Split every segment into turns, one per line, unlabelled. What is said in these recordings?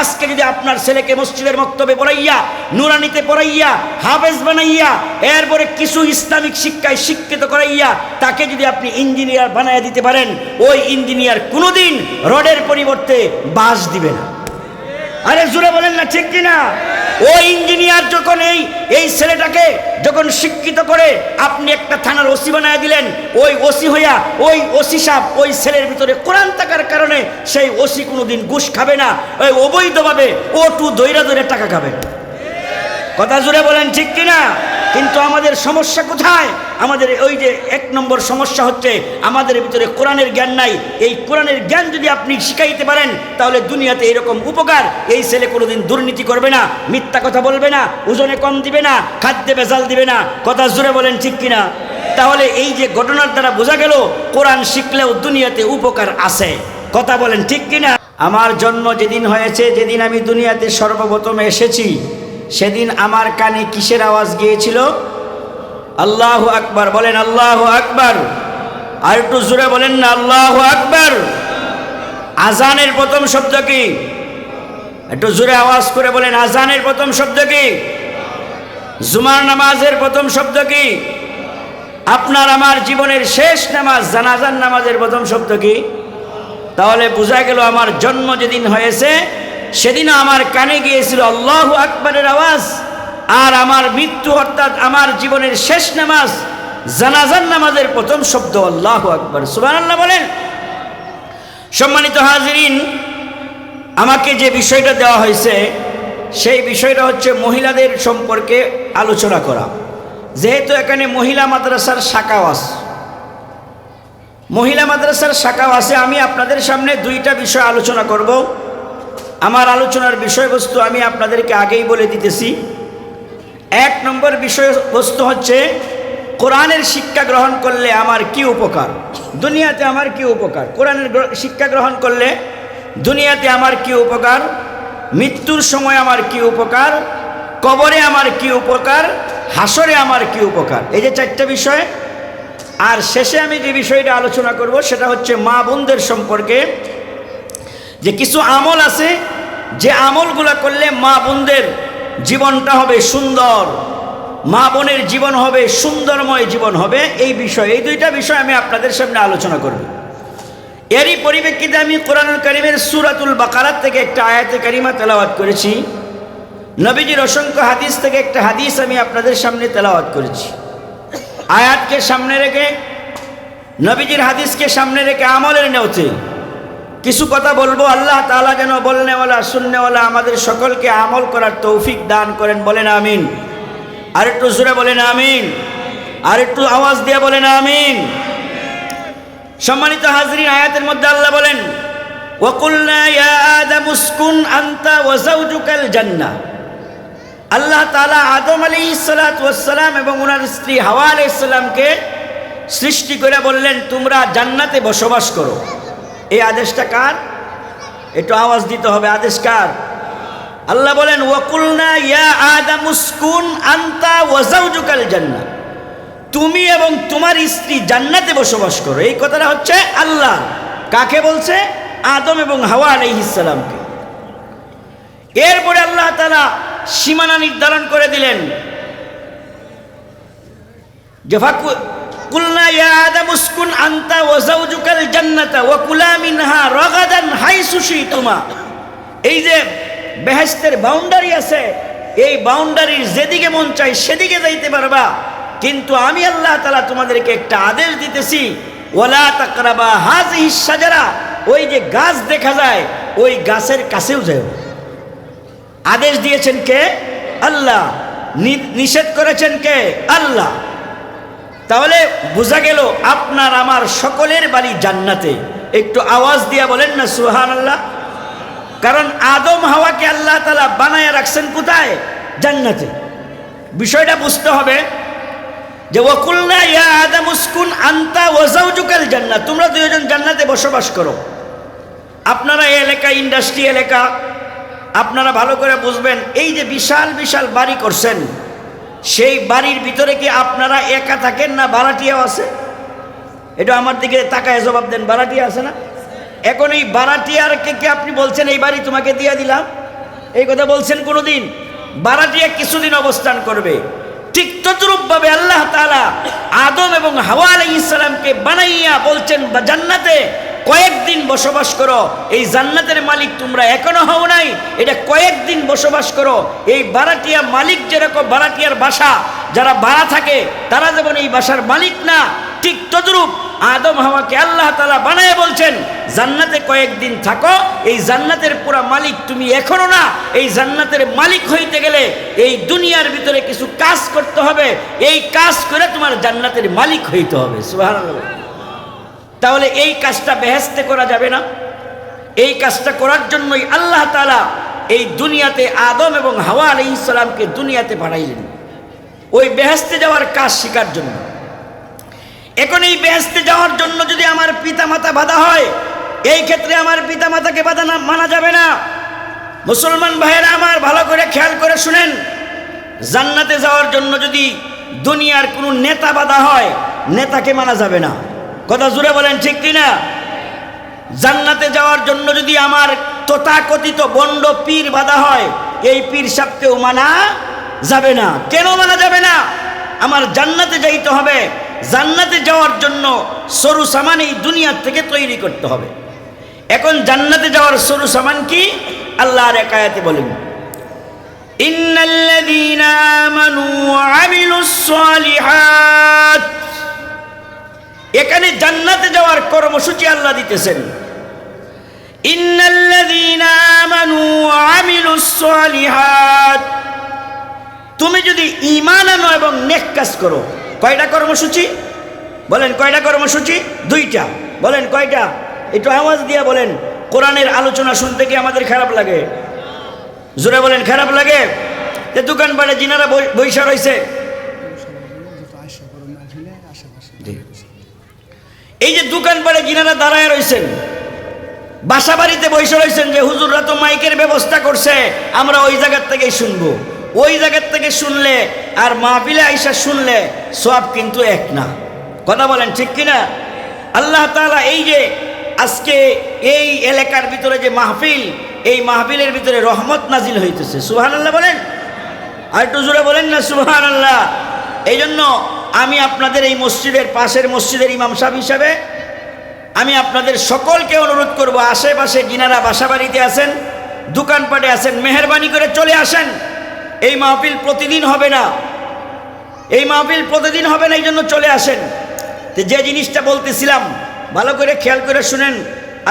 আজকে যদি আপনার ছেলেকে মসজিদের মক্তবে পড়াইয়া, নুরানিতে পড়াইয়া, হাফেজ বানাইয়া, এরপরে কিছু ইসলামিক শিক্ষায় শিক্ষিত করাইয়া তাকে যদি আপনি ইঞ্জিনিয়ার বানাইয়া দিতে পারেন, ওই ইঞ্জিনিয়ার কোনোদিন রডের পরিবর্তে বাঁশ দিবে না। আরে জোরে বলেন না ঠিক কিনা? ওই ইঞ্জিনিয়ার যখন এই ছেলেটাকে যখন শিক্ষিত করে আপনি একটা থানার ওসি বানায় দিলেন, ওই ওসি হইয়া ওই ওসি সাহেব ওই ছেলের ভিতরে কোরআন থাকার কারণে সেই ওসি কোনোদিন ঘুষ খাবে না, ওই অবৈধভাবে ওটু দৈরা দৈরা টাকা খাবে। কথা জোরে বলেন ঠিক কিনা? কিন্তু আমাদের সমস্যা কোথায়? আমাদের ওই যে এক নম্বর সমস্যা হচ্ছে আমাদের ভিতরে কোরআনের জ্ঞান নাই। এই কোরআনের জ্ঞান যদি আপনি শিখাইতে পারেন তাহলে দুনিয়াতে এরকম উপকার। এই ছেলে কোনোদিন দুর্নীতি করবে না, মিথ্যা কথা বলবে না, ওজনে কম দিবে না, খাদ্যে ভেজাল দিবে না। কথা জোরে বলেন ঠিক কিনা? তাহলে এই যে ঘটনার দ্বারা বোঝা গেল কোরআন শিখলেও দুনিয়াতে উপকার আছে। কথা বলেন ঠিক কিনা? আমার জন্ম যেদিন হয়েছে, যেদিন আমি দুনিয়াতে সর্বপ্রথম এসেছি, সেদিন আমার কানে কিসের আওয়াজ গিয়েছিল? আল্লাহু আকবার। বলেন আল্লাহু আকবার। আর একটু জোরে বলেন না আল্লাহু আকবার। আজানের প্রথম শব্দ কি? একটু জোরে আওয়াজ করে বলেন আজানের প্রথম শব্দ কি? জুমার নামাজের প্রথম শব্দ কি? আপনার আমার জীবনের শেষ নামাজ জানাজার নামাজের প্রথম শব্দ কি? তাহলে বোঝা গেল আমার জন্ম যেদিন হয়েছে সেদিন আমার কানে গিয়েছিল আল্লাহু আকবারের আওয়াজ, আর আমার মৃত্যু অর্থাৎ আমার জীবনের শেষ নামাজ জানাজার নামাজের প্রথম শব্দ আল্লাহু আকবার। সুবহানাল্লাহ বলেন। সম্মানিত হাজিরিন, আমাকে যে বিষয়টা দেওয়া হয়েছে সেই বিষয়টা হচ্ছে মহিলাদের সম্পর্কে আলোচনা করা। যেহেতু এখানে মহিলা মাদ্রাসার শাখাও আছে, মহিলা মাদ্রাসার শাখাও আছে, আমি আপনাদের সামনে দুইটা বিষয় আলোচনা করব। আমার আলোচনার বিষয়বস্তু আমি আপনাদেরকে আগেই বলে দিতেছি। এক নম্বর বিষয়বস্তু হচ্ছে কোরআনের শিক্ষা গ্রহণ করলে আমার কি উপকার, দুনিয়াতে আমার কি উপকার। কোরআনের শিক্ষা গ্রহণ করলে দুনিয়াতে আমার কি উপকার, মৃত্যুর সময় আমার কি উপকার, কবরে আমার কি উপকার, হাসরে আমার কি উপকার। এই যে চারটা বিষয়। আর শেষে আমি যে বিষয়টা আলোচনা করব সেটা হচ্ছে মা বোনদের সম্পর্কে, যে কিছু আমল আছে যে আমলগুলো করলে মা বোনদের জীবনটা হবে সুন্দর, মা বোনের জীবন হবে সুন্দরময় জীবন হবে। এই বিষয়, এই দুইটা বিষয় আমি আপনাদের সামনে আলোচনা করব। এরই পরিপ্রেক্ষিতে আমি কোরআনুল কারীমের সূরাতুল বাকারা থেকে একটা আয়াতে কারিমা তেলাওয়াত করেছি। নবীজির অসংখ্য হাদিস থেকে একটা হাদিস আমি আপনাদের সামনে তেলাওয়াত করেছি। আয়াতকে সামনে রেখে, নবীজির হাদিসকে সামনে রেখে আমলের নেওতে কিছু কথা বলবো। আল্লাহ তাআলা যেন বলনেওয়ালা শুননেওয়ালা আমাদের সকলকে আমল করার তৌফিক দান করেন। বলেন আমিন। আর একটু জোরে বলেন আমিন। আর একটু আওয়াজ দিয়ে বলেন আমিন। সম্মানিত হাজরিন, আয়াতের মধ্যে আল্লাহ বলেন ওয়াকুলনা ইয়া আদামু উসকুন আনতা ওয়া যাওজুকাল জান্নাহ। আল্লাহ তাআলা আদম আলাইহিস সালাতু ওয়াস সালাম এবং ওনার স্ত্রী হাওয়া আলাইহিস সালামকে সৃষ্টি করে বললেন তোমরা জান্নাতে বসবাস করো। এই আদেশটা কার? একটু আওয়াজ দিতে হবে। আদেশ কার? আল্লাহ বলেন ওয়াকুলনা ইয়া আদামু উসকুন আনতা ওয়া যাওজুকাল জান্নাহ, তুমি এবং তোমার স্ত্রী জান্নাতে বসবাস করো। এই কথাটা হচ্ছে আল্লাহ কাকে বলছে? আদম এবং হাওয়া আলাইহিস সালামকে। এরপরে আল্লাহ তাআলা সীমানা নির্ধারণ করে দিলেন যে কুলনা ইয়া আদামু উসকুন আনতা ওয়া যাওজুকাল জান্নাতা ওয়া কুলা মিনহা রাগাদান হাইসু শিতুমা। এই যে বেহেশতের বাউন্ডারি আছে, এই বাউন্ডারির যেদিকে মন চাই সেদিকে যাইতে পারবা, কিন্তু আমি আল্লাহ তাআলা তোমাদেরকে একটা আদেশ দিতেছি ওয়ালা তাকরাবা হাযিহিস শাজারা। ওই যে গাছ দেখা যায় ওই গাছের কাছেও যাও। আদেশ দিয়েছেন কে? আল্লাহ। নিষেধ করেছেন কে? আল্লাহ। তাহলে বোঝা গেল আপনার আমার সকলের বাড়ি জান্নাতে। একটু আওয়াজ দিয়া বলেন না সুবহানাল্লাহ। কারণ আদম হাওয়াকে আল্লাহ তাআলা বানায় রাখছেন কোথায়? জান্নাতে। বিষয়টা বুঝতে হবে যে ওয়াকুলনা ইয়া আদামু উসকুন আনতা ওয়া যাওজুকাল জান্নাহ, তোমরা দুইজন জান্নাতে বসবাস করো। আপনারা এই এলাকা ইন্ডাস্ট্রি এলাকা, আপনারা ভালো করে বুঝবেন, এই যে বিশাল বিশাল বাড়ি করছেন, সেই বাড়ির ভিতরে কি আপনারা একা থাকেন না ভাড়াটিয়াও আছে? এটা আমার দিকে তাকায় জবাব দেন। ভাড়াটিয়া আছে না? এখন এই ভাড়াটিয়ারকে কি আপনি বলছেন এই বাড়ি তোমাকে দিয়ে দিলাম? এই কথা বলছেন কোনোদিন? বারাটিয়া কিছুদিন অবস্থান করবে। ঠিক তদ্রূপভাবে আল্লাহ তাআলা আদম এবং হাওয়া আলাইহিস সালামকে বানাইয়া বলছেন জান্নাতে কয়েকদিন বসবাস করো। এই জান্নাতের মালিক তোমরা এখনো হও নাই, এটা কয়েকদিন বসবাস করো। এই বারাটিয়া মালিক যেরকম বারাটিয়ার বাসা যারা ভাড়া থাকে তারা যেমন এই বাসার মালিক না, ঠিক তদ্রূপ আদম হাওয়াকে আল্লাহ তাআলা বানায় বলছেন জান্নাতে কয়েকদিন থাকো। এই জান্নাতের পুরা মালিক তুমি এখনো না। এই জান্নাতের মালিক হইতে গেলে এই দুনিয়ার ভিতরে কিছু কাজ করতে হবে, এই কাজ করে তোমার জান্নাতের মালিক হইতে হবে। সুবহানাল্লাহ। তাহলে এই কাজটা বেহেশতে করা যাবে না? এই কাজটা করার জন্যই আল্লাহ তাআলা এই দুনিয়াতে আদম এবং হাওয়া আলাইহিস সালামকে দুনিয়াতে পাঠাইলেন ওই বেহেশতে যাওয়ার কাজ শেখার জন্য। এখন এই বেহেশতে যাওয়ার জন্য যদি আমার পিতামাতা বাধা হয়, এই ক্ষেত্রে আমার পিতামাতাকে বাধা না মানা যাবে না। মুসলমান ভাইয়েরা আমার ভালো করে খেয়াল করে শুনেন, জান্নাতে যাওয়ার জন্য যদি দুনিয়ার কোনো নেতা বাধা হয়, নেতাকে মানা যাবে না। কথা জুড়ে বলেন ঠিক কিনা? জান্নাতে যাওয়ার জন্য যদি আমার তথাকথিত বন্ড পীর বাধা হয়, এই পীর সাহেবকেও মানা যাবে না। কেন মানা যাবে না? আমার জান্নাতে যাইতে হবে। জান্নাতে যাওয়ার জন্য সরু সামান এই দুনিয়ার থেকে তৈরি করতে হবে। এখন জান্নাতে যাওয়ার সরু সামান কি? আল্লাহর এক আয়াতে বলেন, ইন্নাল্লাযীনা আমানু ওয়া আমিলুস সালিহাত। এখানে জান্নাতে যাওয়ার কর্মসূচি আল্লাহ দিতেছেন। ইন্নাল্লাযীনা আমানু ওয়া আমিলুস সালিহাত। তুমি যদি ঈমান আনো এবং নেক কাজ করো। কয়টা কর্মসূচি বলেন? কয়টা কর্মসূচি? দুইটা। বলেন কয়টা? একটু আওয়াজ দিয়ে বলেন। কোরআনের আলোচনা শুনতে কি আমাদের খারাপ লাগে? জোরে বলেন, খারাপ লাগে? যে দোকানপাটে যিনারা বৈশা রয়েছে, এই যে দোকানপাটে যিনারা দাঁড়ায় রয়েছেন, বাসা বাড়িতে বৈশা রয়েছেন, যে হুজুররা তো মাইকের ব্যবস্থা করছে, আমরা ওই জায়গার থেকেই শুনবো। ওই জায়গার থেকে শুনলে আর মাহফিলে আইসা শুনলে সব কিন্তু এক না। কথা বলেন ঠিক কিনা? আল্লাহ তাআলা এই যে আজকে এই এলাকার ভিতরে যে মাহফিল, এই মাহফিলের ভিতরে রহমত নাজিল হইতেছে। সুবহানাল্লাহ বলেন, আর একটু জোরে বলেন না সুবহানাল্লাহ। এই জন্য আমি আপনাদের এই মসজিদের পাশের মসজিদের ইমাম সাহেব হিসাবে আমি আপনাদের সকলকে অনুরোধ করব, আশেপাশে যিনারা বাসা বাড়িতে আছেন, দোকানপাটে আছেন, মেহেরবানি করে চলে আসেন। এই মাহফিল প্রতিদিন হবে না, এই মাহফিল প্রতিদিন হবে না, এই জন্য চলে আসেন। তো যে জিনিসটা বলতেছিলাম ভালো করে খেয়াল করে শুনেন।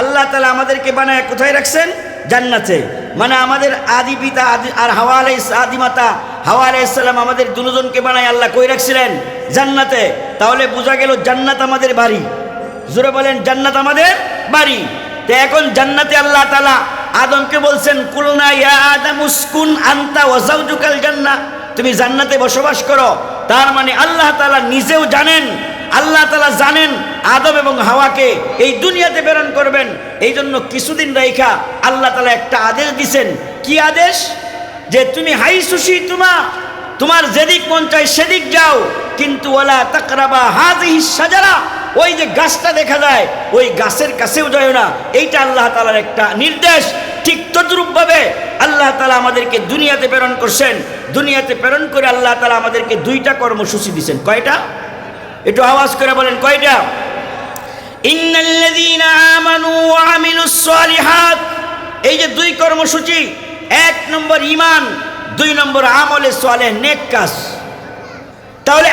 আল্লাহ তাআলা আমাদেরকে বানায় কোথায় রাখছেন? জান্নাতে। মানে আমাদের আদি পিতা আর আদি মাতা হাওয়া আলাইহিস সালাম আমাদের দুজনকে বানায় আল্লাহ কই রাখছিলেন? জান্নাতে। তাহলে বোঝা গেল জান্নাত আমাদের বাড়ি। জোরে বলেন, জান্নাত আমাদের বাড়ি। তো এখন জান্নাতে আল্লাহ তাআলা আদমকে বলছেন, কুলনা ইয়া আদম উসকুন আনতা ওয়া যাওজুকাল জান্নাহ, তুমি জান্নাতে বসবাস করো। তার মানে আল্লাহ তাআলা নিজেও জানেন, আল্লাহ তাআলা জানেন আদম এবং হাওয়াকে এই দুনিয়াতে প্রেরণ করবেন। এই জন্য কিছুদিন রাইখা আল্লাহ তাআলা একটা আদেশ দিছেন। কি আদেশ? যে তুমি হাই সুশি তোমার যেদিক মন চায় সেদিক যাও, কিন্তু ওয়ালা তাকরাবা হাযিহিস শাজারা, ওই যে গাছটা দেখা যায় ওই গাছের কাছেও যায় না। এইটা আল্লাহ তাআলার একটা নির্দেশ। ঠিক তদ্রূপভাবে আল্লাহ তাআলা আমাদেরকে দুনিয়াতে প্রেরণ করছেন। দুনিয়াতে প্রেরণ করে আল্লাহ তাআলা আমাদেরকে দুইটা কর্মসূচি দিয়েছেন। কয়টা? একটু আওয়াজ করে বলেন কয়টা? ইন্নাল্লাযীনা আমানু ওয়া আমিলুস সালিহাত। এই যে দুই কর্মসূচি, এক নম্বর ঈমান, দুই নম্বর আমলে সালেহ, নেক কাজ। তাহলে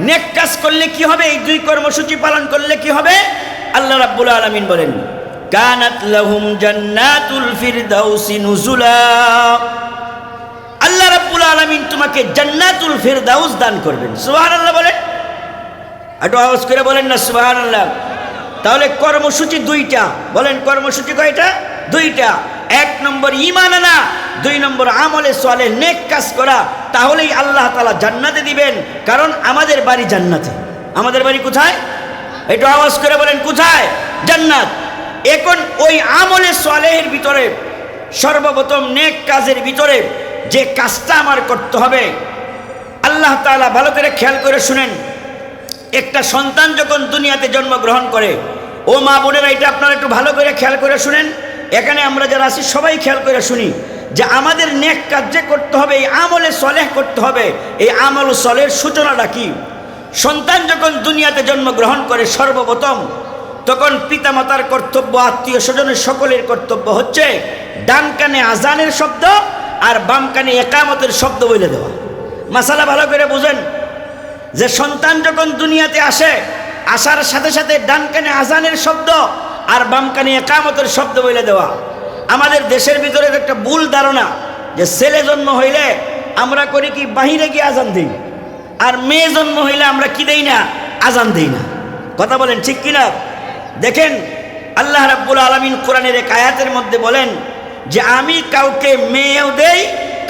নেক কাজ করলে কি হবে? এই দুই কর্মসূচি পালন করলে কি হবে? আল্লাহ রাব্বুল আলামিন বলেন, কানাত লাহুম জান্নাতুল ফিরদাউসি নুজুলা। আল্লাহ রাব্বুল আলামিন তোমাকে জান্নাতুল ফিরদাউস দান করবেন। সুবহানাল্লাহ বলেন, একটু আওয়াজ করে বলেন না সুবহানাল্লাহ। তাহলে কর্মসূচি দুইটা। বলেন কর্মসূচি কয়টা? দুইটা। এক নম্বর ঈমান আনা, দুই নম্বর আমলে সালেহ, নেক কাজ করা। তাহলেই আল্লাহ তাআলা জান্নাতে দিবেন। কারণ আমাদের বাড়ি জান্নাতে। আমাদের বাড়ি কোথায়? একটু আওয়াজ করে বলেন কোথায়? জান্নাত। এখন ওই আমলে সালেহের ভিতরে সর্বপ্রথম নেক কাজের ভিতরে যে কাজটা আমার করতে হবে, আল্লাহ তাআলা ভালো করে খেয়াল করে শুনেন। একটা সন্তান যখন দুনিয়াতে জন্মগ্রহণ করে, ও মা বোনেরা এটা আপনারা একটু ভালো করে খেয়াল করে শুনেন। এখানে আমরা যারা আছি সবাই খেয়াল করে শুনি। যে আমাদের নেক কাজ করতে হবে, এই আমলে সলেহ করতে হবে। এই আমল সলের সূচনাটা কি? সন্তান যখন দুনিয়াতে জন্মগ্রহণ করে সর্বপ্রথম তখন পিতামাতার কর্তব্য, আত্মীয় স্বজনের সকলের কর্তব্য হচ্ছে ডান কানে আজানের শব্দ আর বাম কানে একামতের শব্দ বলে দেওয়া। মাসালা ভালো করে বুঝেন যে সন্তান যখন দুনিয়াতে আসে, আসার সাথে সাথে ডান কানে আজানের শব্দ আর বাম কানে একামতের শব্দ বলে দেওয়া। আমাদের দেশের ভিতরে একটা ভুল ধারণা যে ছেলে জন্ম হইলে আমরা করি কি বাহিরে গিয়ে আজান দিই, আর মেয়ে জন্ম হইলে আমরা কি দেই না, আজান দিই না। কথা বলেন ঠিক কিনা? দেখেন আল্লাহ রাব্বুল আলামিন কোরআনের এক আয়াতের মধ্যে বলেন যে আমি কাউকে মেয়েও দেই,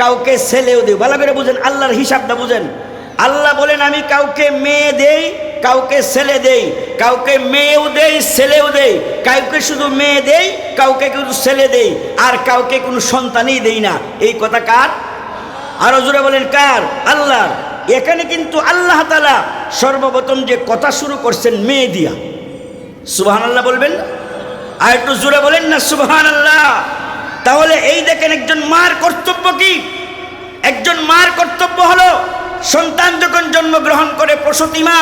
কাউকে ছেলেও দেই। ভালো করে বুঝেন, আল্লাহর হিসাবটা বুঝেন। আল্লাহ বলেন আমি কাউকে মেয়ে দেই, কাউকে ছেলে দেই, কাউকে মেয়েও দেই ছেলেও দেই, কাউকে শুধু মেয়ে দেই, কাউকে শুধু ছেলে দেই, আর কাউকে কোনো সন্তানই দেই না। এই কথা কার? আরো জোরে বলেন কার? আল্লাহর। এখানে কিন্তু আল্লাহ তাআলা সর্বপ্রথম যে কথা শুরু করছেন মেয়ে দিয়া। সুবহানাল্লাহ বলবেন না? আর একটু জোরে বলেন না সুবহানাল্লাহ। তাহলে এই দেখেন একজন মার কর্তব্য কি? একজন মার কর্তব্য হলো সন্তান যখন জন্মগ্রহণ করে প্রসূতি মা,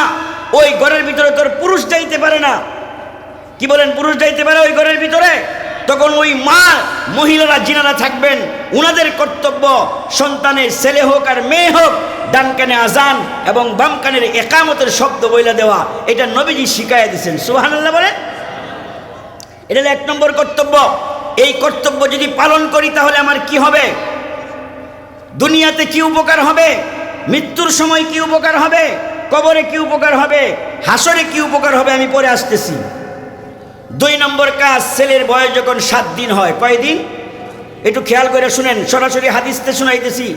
ওই ঘরের ভিতরে তোর পুরুষ যাইতে পারে না। কি বলেন? পুরুষ যাইতে পারে ওই ঘরের ভিতরে? তখন ওই মা, মহিলারা যিনারা থাকবেন, উনাদের কর্তব্য সন্তানের ছেলে হোক আর মেয়ে হোক ডান কানে আজান এবং বাম কানের একামতের শব্দ বইলা দেওয়া। এটা নবীজি শিখাইয়া দিয়েছেন। সুবহানাল্লাহ বলেন। এটা হলো 1 নম্বর কর্তব্য। এই কর্তব্য যদি পালন করি তাহলে আমার কি হবে? দুনিয়াতে কি উপকার হবে, মৃত্যুর সময় কি উপকার হবে, কবরে কি উপকার হবে, হাসরে কি উপকার হবে, আমি পরে আসতেছি। 2 নম্বর কাজ, ছেলের বয়স যখন 7 দিন হয়। কয়দিন? একটু খেয়াল করে শুনেন, সরাসরি হাদিসতে শুনাইতেছি।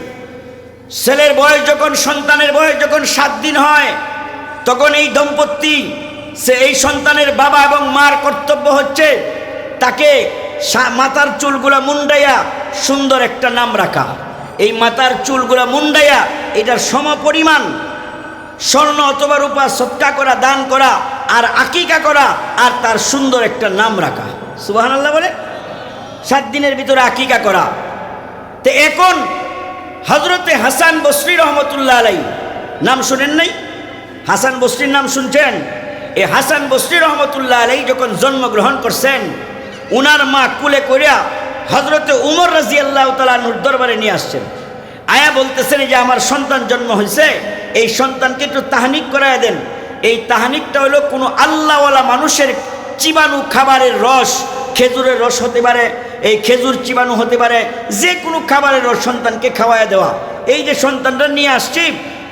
ছেলের বয়স যখন, সন্তানের বয়স যখন 7 দিন হয়, তখন এই দম্পতি, এই সন্তানের বাবা এবং মার কর্তব্য হচ্ছে তাকে মাথার চুলগুলা মুন্ডাইয়া সুন্দর একটা নাম রাখা। এই মাথার চুলগুলা মুন্ডাইয়া এটার সমপরিমাণ স্বর্ণ অথবা রূপা সদকা করা, দান করা, আর আকিকা করা, আর তার সুন্দর একটা নাম রাখা। সুবহানাল্লাহ বলে। 7 দিনের ভিতরে আকিকা করা। তো এখন হযরতে হাসান বসরি রহমতুল্লাহ আলাইহি নাম শুনেন নাই? হাসান বসরির নাম শুনছেন? এই হাসান বসরি রহমতুল্লাহ আলাইহি যখন জন্মগ্রহণ করছেন, উনার মা কুলে করিয়া হযরতে উমর রাদিয়াল্লাহু তাআলা আনহুর দরবারে নিয়ে আসছেন। আয়া বলতেছেন যে আমার সন্তান জন্ম হয়েছে, এই সন্তানকে একটু তাহনিক করায় দেন। এই তাহনিকটা হলো কোনো আল্লাহওয়ালা মানুষের চিবানো খাবারের রস, খেজুরের রস হতে পারে, এই খেজুর চিবানো হতে পারে, যে কোনো খাবারের রস সন্তানকে খাওয়ায় দেওয়া। এই যে সন্তানটা নিয়ে আসছি,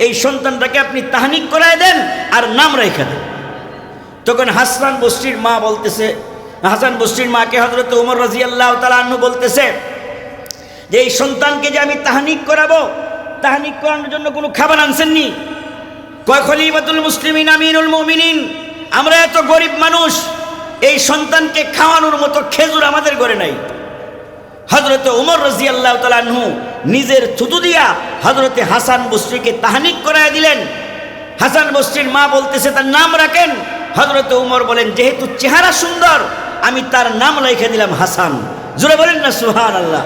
এই সন্তানটাকে আপনি তাহনিক করায় দেন আর নাম রেখে দেন। তখন হাসান বসরির মা বলতেছে, হাসান বসরির মাকে হযরত ওমর রাদিয়াল্লাহু তাআলা আনহু বলতেছে যে এই সন্তানকে যে আমি তাহনিক করাবো, তাহনিক করানোর জন্য কোনো খাবার আনছেননি? কয় খলিফাতুল মুসলিমিন আমিরুল মুমিনিন, আমরা এত গরিব মানুষ, এই সন্তানকে খাওয়ানোর মতো খেজুর আমাদের ঘরে নাই। হযরত ওমর রাদিয়াল্লাহু তাআলা আনহু নিজের থুতু দিয়া হযরতে হাসান বসরিকে তাহনিক করায় দিলেন। হাসান বসরির মা বলতেছে তার নাম রাখেন। হযরত ওমর বলেন যেহেতু চেহারা সুন্দর, আমি তার নাম লিখে দিলাম হাসান। জোরে বলেন না সুবহানাল্লাহ।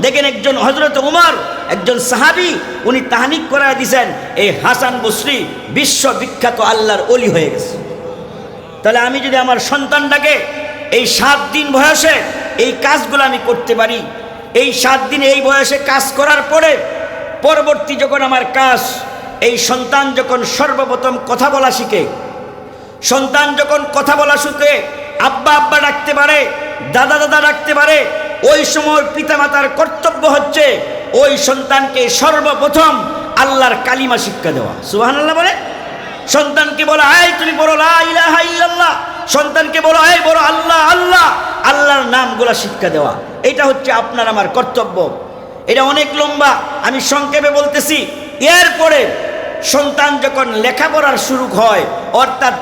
দেখেন একজন হযরত ওমর, একজন সাহাবী, উনি তাহনিক করায় দিয়েছেন, এই হাসান বসরি বিশ্ববিখ্যাত আল্লাহর ওলি হয়ে গেছে। তাহলে আমি যদি আমার সন্তানটাকে এই 7 দিন বয়সে এই কাজগুলো আমি করতে পারি, এই 7 দিন এই বয়সে কাজ করার পরে পরবর্তী যখন আমার কাজ, এই সন্তান যখন সর্বপ্রথম কথা বলা শিখে, সন্তান যখন কথা বলা শিখে, আব্বা আব্বা ডাকতে পারে, দাদা দাদা ডাকতে পারে, ওই সময় পিতামাতার কর্তব্য হচ্ছে ওই সন্তানকে সর্বপ্রথম আল্লাহর কালিমা শিক্ষা দেওয়া। সুবহানাল্লাহ বলে। সন্তানকে বলা, এই তুমি বলো লা ইলাহা ইল্লাল্লাহ, সন্তানকে বলো এই বলো আল্লাহ আল্লাহ, আল্লাহর নামগুলা শিক্ষা দেওয়া। এটা হচ্ছে আপনার আমার কর্তব্য। এটা অনেক লম্বা, আমি সংক্ষেপে বলতেছি। এরপরে সন্তান যখন লেখাপড়ার শুরু হয়, অর্থাৎ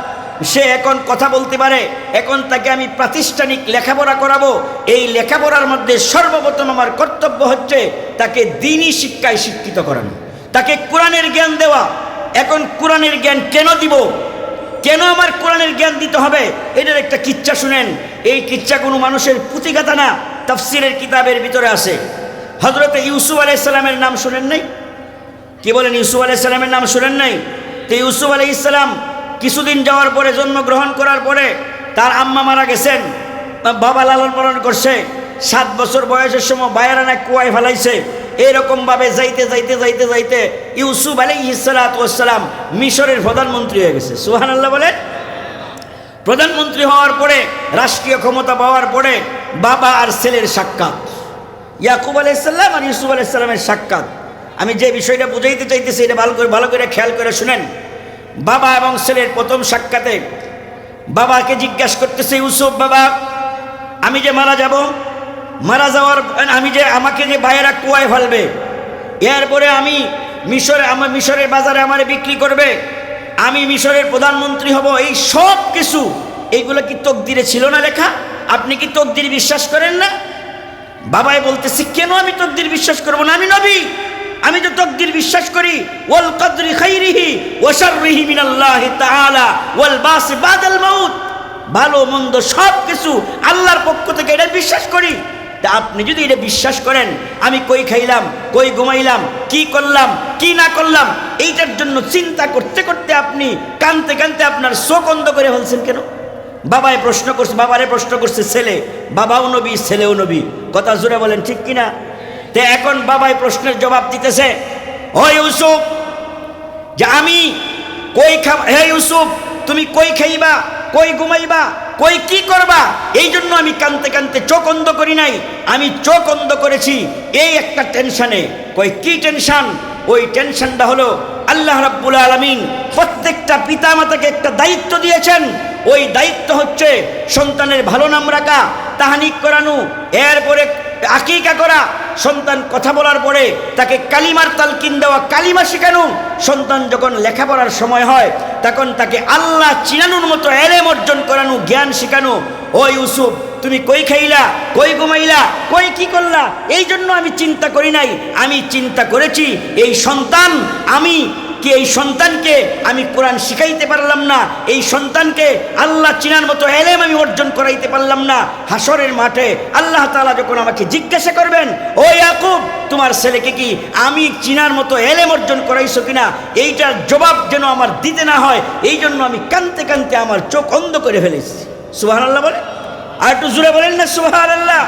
সে এখন কথা বলতে পারে, এখন তাকে আমি প্রাতিষ্ঠানিক লেখাপড়া করাবো। এই লেখাপড়ার মধ্যে সর্বপ্রথম আমার কর্তব্য হচ্ছে তাকে দ্বীনি শিক্ষায় শিক্ষিত করানো, তাকে কোরআনের জ্ঞান দেওয়া। এখন কোরআনের জ্ঞান কেন দিব, কেন আমার কোরআনের জ্ঞান দিতে হবে, এটার একটা কিচ্ছা শুনেন। এই কিচ্ছা কোনো মানুষের পুঁথিগাথা না, তাফসিরের কিতাবের ভিতরে আছে। হযরতে ইউসুফ আলাইহিস সালামের নাম শুনেন নাই? কি বলেন, ইউসুফ আলাইহিস সালামের নাম শুনেন নাই? তো ইউসুফ আলাইহিস সালাম কিছুদিন যাওয়ার পরে, জন্মগ্রহণ করার পরে তার আম্মা মারা গেছেন, বাবা লালন পালন করছে। 7 বছর বয়সের সময় বায়ারানা কুয়ায় ফেলাইছে। এরকমভাবে যাইতে যাইতে যাইতে যাইতে ইউসুফ আলাইহিস সালাতু ওয়াস সালাম মিশরের প্রধানমন্ত্রী হয়ে গেছে। সুবহানাল্লাহ বলেন। প্রধানমন্ত্রী হওয়ার পরে, রাষ্ট্রীয় ক্ষমতা পাওয়ার পরে বাবা আর ছেলের সাক্ষাৎ, ইয়াকুব আলাইহিস সালাম আর ইউসুফ আলাইহিস সালামের সাক্ষাৎ। আমি যে বিষয়টা বুঝাইতে চাইতেছি এটা ভালো করে খেয়াল করে শুনেন। বাবা এবং ছেলের প্রথম সাক্ষাতে বাবাকে জিজ্ঞাসা করতেছে, ইউসুফ বাবা, আমি যে মারা যাব, মারা যাওয়ার আমাকে যে ভাইয়েরা কুয়ায় ফেলবে, এরপরে আমি মিশরের বাজারে আমারে বিক্রি করবে, আমি মিশরের প্রধানমন্ত্রী হব, এই সব কিছু এইগুলো কি তকদিরে ছিল না লেখা? আপনি কি তকদির বিশ্বাস করেন না? বাবাই বলতেছি, কেন আমি তকদির বিশ্বাস করব না? আমি নবী, আমি তো তকদির বিশ্বাস করি। ওয়াল কদরি খাইরিহি ওয়া শাররিহি মিনাল্লাহি তাআলা ওয়াল বাস বাদাল মাউত, ভালো মন্দ সব কিছু আল্লাহর পক্ষ থেকে, এটা বিশ্বাস করি। তা আপনি যদি এটা বিশ্বাস করেন, আমি কই খাইলাম, কই ঘুমাইলাম, কি করলাম, কি না করলাম, এইটার জন্য চিন্তা করতে করতে আপনি কানতে কানতে আপনার চোখ অন্ধ করে ফেলছেন কেন? বাবারে প্রশ্ন করছে ছেলে, বাবাও নবী ছেলেও নবী, কথা জোরে বলেন ঠিক কিনা? তে এখন বাবাই প্রশ্নের জবাব দিতেছে, ও ইউসুফ, যে আমি কই খাব, হে ইউসুফ তুমি কই খাইবা, কই ঘুমাইবা, কই কি করবা, এই জন্য আমি কানতে কানতে চোখ অন্ধ করি নাই, আমি চোখ অন্ধ করেছি এই একটা টেনশনে। কই কি টেনশন? ওই টেনশনটা হলো আল্লাহ রাব্বুল আলামিন প্রত্যেকটা পিতামাতাকে একটা দায়িত্ব দিয়েছেন। ওই দায়িত্ব হচ্ছে সন্তানের ভালো নাম রাখা, তাহনিক করানো, এরপরে আকিকা করা, সন্তান কথা বলার পরে তাকে কালিমার তালকিন দেওয়া, কালিমা শেখানো, সন্তান যখন লেখাপড়ার সময় হয় তখন তাকে আল্লাহ চিনানোর মতো এলেম অর্জন করানো, জ্ঞান শেখানো। ও ইউসুফ তুমি কই খাইলা, কই ঘুমাইলা, কই কি করলা, এই জন্য আমি চিন্তা করি নাই, আমি চিন্তা করেছি এই সন্তানকে আমি কোরআন শিখাইতে পারলাম না, এই সন্তানকে আল্লাহ চিনার মতো এলেম আমি অর্জন করাইতে পারলাম না। হাসরের মাঠে আল্লাহ তাআলা যখন আমাকে জিজ্ঞাসা করবেন, ও ইয়াকুব তোমার ছেলেকে কি আমি চিনার মতো এলেম অর্জন করাইছো কিনা, এইটার জবাব যেন আমার দিতে না হয়, এই জন্য আমি কানতে কানতে আমার চোখ অন্ধ করে ফেলেছি। সুবহানাল্লাহ বলে, আর একটু জোরে বলেন না সুবহানাল্লাহ।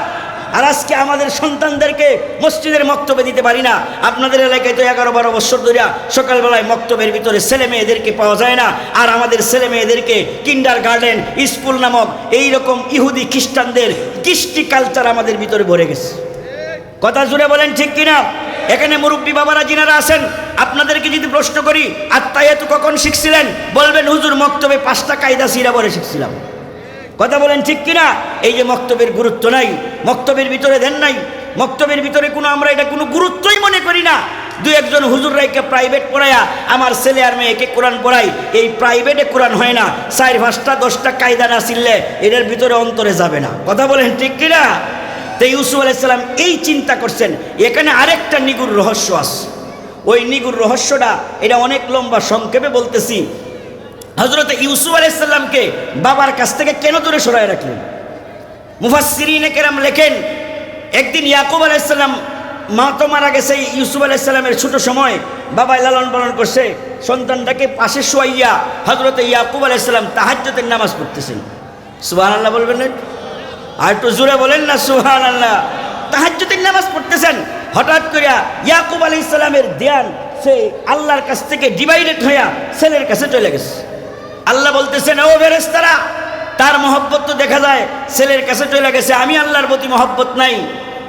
আর আজকে আমাদের সন্তানদেরকে মসজিদের মক্তবে দিতে পারি না। আপনাদের এলাকায় তো 11-12 বছর ধরে সকালবেলায় মক্তবের ভিতরে ছেলে মেয়েদেরকে পাওয়া যায় না, আর আমাদের ছেলে মেয়েদেরকে কিন্ডার গার্ডেন স্কুল নামক এইরকম ইহুদি খ্রিস্টানদের কৃষ্টি কালচার আমাদের ভিতরে ভরে গেছে। কথা জুড়ে বলেন ঠিক কিনা? এখানে মুরব্বী বাবারা যিনারা আছেন, আপনাদেরকে যদি প্রশ্ন করি আত্তাহিয়াতু কখন শিখছিলেন, বলবেন হুজুর মক্তবে 5টা কায়দা সিরা পড়ে শিখছিলাম। কথা বলেন ঠিক কিনা? এই যে মক্তবের গুরুত্ব নাই, মক্তবের ভিতরে দেন নাই, মক্তবের ভিতরে আমরা এটা কোনো গুরুত্বই মনে করি না। 2-1 হুজুর রাইকে প্রাইভেট পড়ায়া আমার ছেলে আর মেয়েকে কোরআন পড়াই, এই প্রাইভেটে কোরআন হয় না। 4-5টা 10টা কায়দা না শিখলে এদের ভিতরে অন্তরে যাবে না। কথা বলেন ঠিক কিনা? তো ইউসুফ আলাইহিস সালাম এই চিন্তা করছেন। এখানে আরেকটা নিগুড় রহস্য আছে। ওই নিগুড় রহস্যটা এটা অনেক লম্বা, সংক্ষেপে বলতেছি। হযরত ইউসুফ আলাইহিস সালামকে বাবার কাছ থেকে কেন দূরে সরায় রাখলেন? মুফাসসিরিনে কেরাম লেখেন, একদিন ইয়াকুব আলাইহিস সালাম, মা তো মারা গেছে, ইউসুফ আলাইহিস সালামের ছোট সময় বাবাই লালন পালন করছে, সন্তানটাকে পাশে শুয়াইয়া হযরত ইয়াকুব আলাইহিস সালাম তাহাজ্জুদের নামাজ পড়তেছেন। সুবহানাল্লাহ বলবেন না? আর একটু জোরে বলেন না সুবহানাল্লাহ। তাহাজ্জুদের নামাজ পড়তেছেন, হঠাৎ করে ইয়াকুব আলাইহিস সালামের ধ্যান সে আল্লাহর কাছ থেকে ডিভাইডেড হইয়া ছেলের কাছে চলে গেছে। আল্লাহ বলতেছেন, ও ফেরেশতারা, তার মহব্বত তো দেখা যায় ছেলের কাছে চলে গেছে, আমি আল্লাহর প্রতি মহব্বত নাই।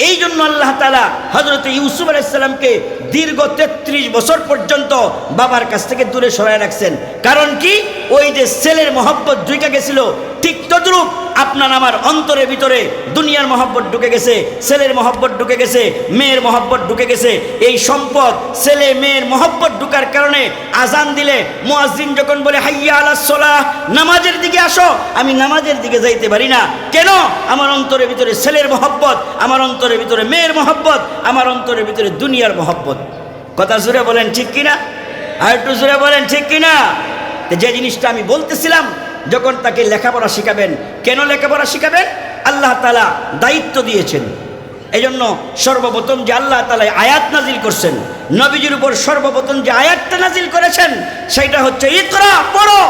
এই জন্য আল্লাহ তাআলা হযরত ইউসুফ আলাইহিস সালামকে দীর্ঘ 33 বছর পর্যন্ত বাবার কাছ থেকে দূরে সরায় রাখছেন। কারণ কি? ওই যে ছেলের মহব্বত ঢুকে গেছিল, ঠিক তদ্রূপ আপনার আমার অন্তরের ভিতরে দুনিয়ার মহব্বত ঢুকে গেছে, ছেলের মহব্বত ঢুকে গেছে, মেয়ের মহব্বত ঢুকে গেছে। এই সম্পদ ছেলে মেয়ের মহব্বত ঢুকার কারণে আজান দিলে মুয়াজ্জিন যখন বলে হাইয়া আলাস সালাহ, নামাজের দিকে আসো, আমি নামাজের দিকে যাইতে পারি না। কেন? আমার অন্তরের ভিতরে ছেলের মহব্বত, আমার অন্তরের ভিতরে মেয়ের মহব্বত, আমার অন্তরের ভিতরে দুনিয়ার মহব্বত। কথা জুড়ে বলেন ঠিক কিনা? আর একটু জুড়ে বলেন ঠিক কিনা? যে জিনিসটা আমি বলতেছিলাম, যখন তাকে লেখাপড়া শিখাবেন, কেন লেখাপড়া শিখাবেন? আল্লাহ তাআলা দায়িত্ব দিয়েছেন। এজন্য সর্বপ্রথম যে আল্লাহ তাআলা আয়াত নাজিল করছেন, নবীজির উপর সর্বপ্রথম যে আয়াতটা নাজিল করেছেন সেটা হচ্ছে ইকরা, পড়ো।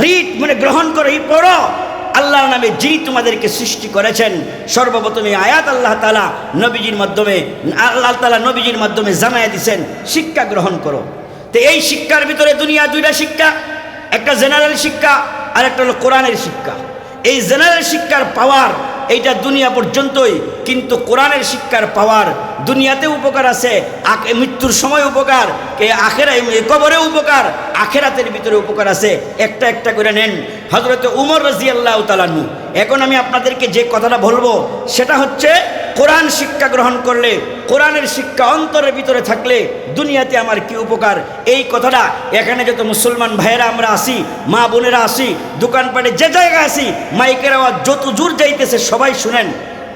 রিড মানে গ্রহণ করো, পড়ো। আল্লাহর নামে যিনি তোমাদেরকে সৃষ্টি করেছেন, সর্বপ্রথম এই আয়াত আল্লাহ তাআলা নবীজির মাধ্যমে জানায়া দিয়েছেন, শিক্ষা গ্রহণ করো। তো এই শিক্ষার ভিতরে দুনিয়া দুইটা শিক্ষা, একটা জেনারেল শিক্ষা আর একটা হলো কোরআনের শিক্ষা। এই জেনারেল শিক্ষার পাওয়ার এইটা দুনিয়া পর্যন্তই, কিন্তু কোরআনের শিক্ষার পাওয়ার দুনিয়াতে উপকার আছে, মৃত্যুর সময় উপকার, কবরে উপকার, আখেরাতের ভিতরে উপকার আছে। একটা একটা করে নেন। হযরত উমর রাদিয়াল্লাহু তাআলা আনহু, এখন আমি আপনাদেরকে যে কথাটা বলবো সেটা হচ্ছে কোরআন শিক্ষা গ্রহণ করলে, কোরআনের শিক্ষা অন্তরের ভিতরে থাকলে দুনিয়াতে আমার কি উপকার, এই কথাটা এখানে যত মুসলমান ভাইয়েরা আমরা আসি, মা বোনেরা আসি, দোকানপাটে যে জায়গায় আসি, মাইকের আওয়াজ যত জোর যাইতেছে সবাই শুনেন।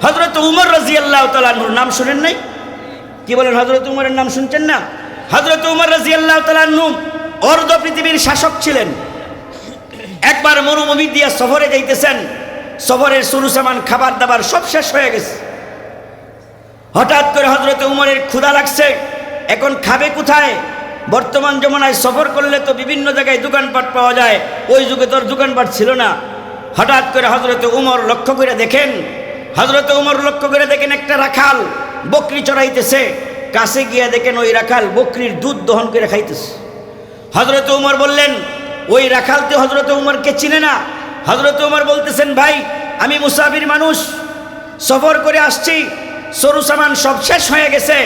হযরত উমর রাদিয়াল্লাহু তাআলা আনহুর নাম শুনেন নাই? কি বলেন, হযরত উমরের নাম শুনছেন না? হযরত উমর রাদিয়াল্লাহু তাআলা আনহু অর্ধ পৃথিবীর শাসক ছিলেন। একবার মরুভূমি দিয়ে সফরে যাইতেছেন, সফরের শুরু সামান খাবার দাবার সব শেষ হয়ে গেছে। হঠাৎ করে হযরত উমরের ক্ষুধা লাগছে, এখন খাবে কোথায়? বর্তমান জমানায় সফর করলে তো বিভিন্ন জায়গায় দোকানপাট পাওয়া যায়, ওই যুগে তো দোকানপাট ছিল না। হঠাৎ করে হযরত উমর লক্ষ্য করে দেখেন, একটা রাখাল বকরি চড়াইতেছে। কাছে গিয়ে দেখেন ওই রাখাল বকরির দুধ দহন করে খাইতেছে। হযরত উমর বললেন, ওই রাখাল তো হযরত উমরকে চিনে না। হযরত উমর বলতেছেন, ভাই আমি মুসাফির মানুষ, সফর করে আসছি, সরু সামান সব শেষ হয়ে গেছে,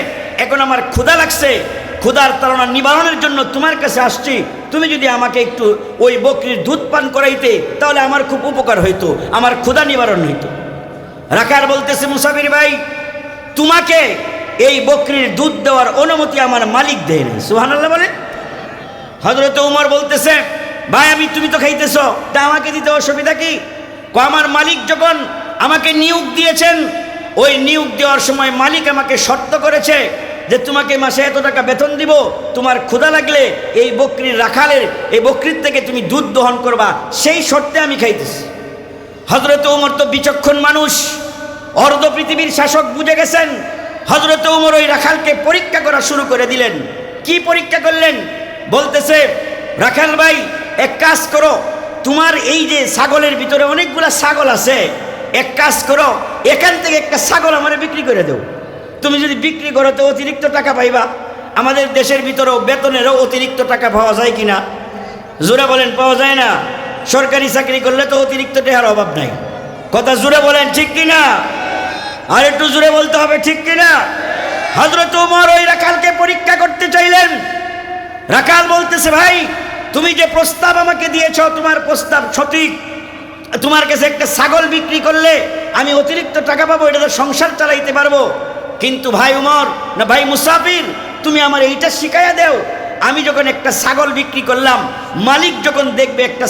এখন আমার ক্ষুধা লাগছে, ক্ষুধার তাড়না নিবারণের জন্য তোমার কাছে আসছি। তুমি যদি আমাকে একটু ওই বকরির দুধ পান করাইতে তাহলে আমার খুব উপকার হইতো, আমার ক্ষুধা নিবারণ হইতো। রাখাল বলতেছে, মুসাফির ভাই, তোমাকে এই বকরির দুধ দেওয়ার অনুমতি আমার মালিক দেয় না। সুবহানাল্লাহ বলেন। হযরত উমর বলতেছে, ভাই তুমি তো খাইতেছ, তা আমাকে দিতে অসুবিধা কি? আমার মালিক যখন আমাকে নিয়োগ দিয়েছেন, ওই নিয়োগ দেওয়ার সময় মালিক আমাকে শর্ত করেছে যে তোমাকে মাসে এত টাকা বেতন দিব, তোমার ক্ষুধা লাগলে এই বকরির রাখালের এই বকরির থেকে তুমি দুধ দহন করবা, সেই শর্তে আমি খাইতেছি। হযরত উমর তো বিচক্ষণ মানুষ, অর্ধ পৃথিবীর শাসক, বুঝে গেছেন। হযরত উমর ওই রাখালকে পরীক্ষা করা শুরু করে দিলেন। কি পরীক্ষা করলেন? বলতেছে, রাখাল ভাই এক কাজ করো, তোমার এই যে ছাগলের ভিতরে অনেকগুলা ছাগল আছে, এক কাজ করো, এখান থেকে একটা ছাগল আমার বিক্রি করে দেও। তুমি যদি বিক্রি করো তো অতিরিক্ত টাকা পাইবা। আমাদের দেশের ভিতরেও বেতনেরও অতিরিক্ত টাকা পাওয়া যায় কিনা? জোরে বলেন, পাওয়া যায় না? সরকারি চাকরি করলে তো অতিরিক্ত টাকার অভাব নাই। কথা জোরে বলেন, ঠিক কিনা? আর একটু জোরে বলতে হবে, ঠিক কিনা? হযরত ওমর ওই রাখালকে পরীক্ষা করতে চাইলেন। রাখাল বলতেছে, ভাই তুমি যে প্রস্তাব আমাকে দিয়েছ, তোমার প্রস্তাব সঠিক, তোমার কাছে একটা ছাগল বিক্রি করলে আমি অতিরিক্ত টাকা পাবো, এটা তো সংসার চালাইতে পারবো। কিন্তু ভাই উমর, না ভাই মুসাফির, তুমি আমার এইটা শিখাইয়া দেও, আমি যখন একটা ছাগল বিক্রি করলাম, মালিক যখন দেখবে একটা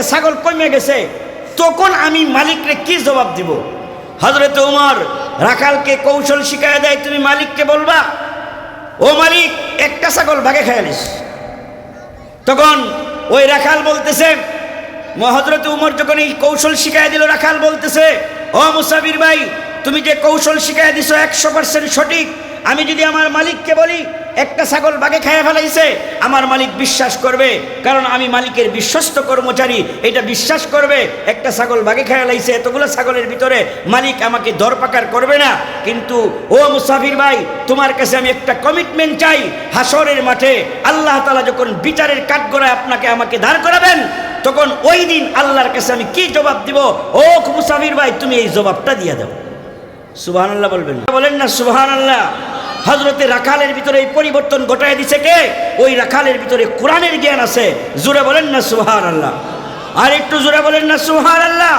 ছাগল কমে গেছে, তখন আমি মালিককে কি জবাব দিব? হযরত উমর রাখালকে কৌশল শিখাইয়া দেয়, তুমি মালিককে বলবা, ও মালিক একটা ছাগল ভাগে খাইলিস। তখন ওই রাখাল বলতেছে, হযরত উমর যখন এই কৌশল শিখাইয়া দিল, রাখাল বলতেছে, ও মুসাফির ভাই, তুমি যে কৌশল শিখাইয়া দিছো 100% সঠিক। আমি যদি আমার মালিককে বলি একটা ছাগল বাগে খাইয়া ফেলাইছে, আমার মালিক বিশ্বাস করবে, কারণ আমি মালিকের বিশ্বস্ত কর্মচারী, এটা বিশ্বাস করবে একটা ছাগল বাগে খাইয়া ফেলাইছে, এতগুলো ছাগলের ভিতরে মালিক আমাকে দরপাকার করবে না। কিন্তু ও মুসাফির ভাই, তোমার কাছে আমি একটা কমিটমেন্ট চাই, হাসরের মাঠে আল্লাহ তাআলা যখন বিচারের কাঠগড়ায় আমাকে দাঁড় করাবেন, তখন ওই দিন আল্লাহর কাছে আমি কি জবাব দিব? ও মুসাফির ভাই, তুমি এই জবাবটা দিয়ে দাও। সুবহানাল্লাহ বলবেন, বলেন না সুবহানাল্লাহ। হযরতে রাখালের ভিতরে এই পরিবর্তন ঘটায় দিছে কে? ওই রাখালের ভিতরে কোরআনের জ্ঞান আছে। জোরে বলেন না সুবহানাল্লাহ। আর একটু জোরে বলেন না সুবহানাল্লাহ।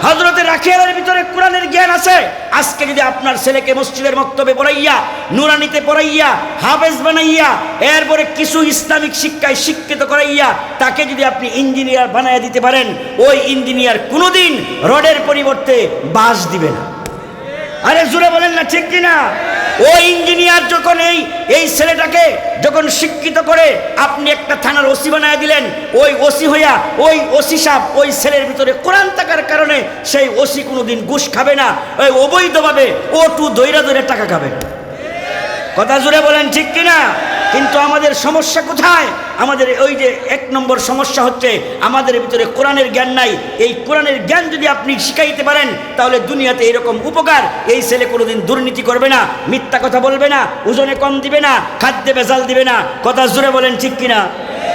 হযরতে রাখালের ভিতরে কোরআনের জ্ঞান আছে। আজকে যদি আপনার ছেলেকে মসজিদের মক্তবে পড়াইয়া, নুরানিতে পড়াইয়া, হাফেজ বানাইয়া, এরপরে কিছু ইসলামিক শিক্ষায় শিক্ষিত করাইয়া তাকে যদি আপনি ইঞ্জিনিয়ার বানাইয়া দিতে পারেন, ওই ইঞ্জিনিয়ার কোনোদিন রডের পরিবর্তে বাঁশ দিবে না। আরে জোরে বলেন না, ঠিক কিনা? ওই ইঞ্জিনিয়ার যখন এই ছেলেটাকে যখন শিক্ষিত করে আপনি একটা থানার ওসি বানায় দিলেন, ওই ওসি হইয়া ওই ওসি সাহেব ওই ছেলের ভিতরে কোরআন থাকার কারণে সেই ওসি কোনোদিন ঘুষ খাবে না, ওই অবৈধভাবে ওটু দৈরা দৈরা টাকা খাবে। কথা জুড়ে বলেন ঠিক কিনা? কিন্তু আমাদের সমস্যা কোথায়? আমাদের ওই যে এক নম্বর সমস্যা হচ্ছে আমাদের ভিতরে কোরআনের জ্ঞান নাই। এই কোরআনের জ্ঞান যদি আপনি শিখাইতে পারেন তাহলে দুনিয়াতে এরকম উপকার। এই ছেলে কোনোদিন দুর্নীতি করবে না, মিথ্যা কথা বলবে না, ওজনে কম দিবে না, খাদ্যে ভেজাল দিবে না। কথা জুড়ে বলেন ঠিক কিনা?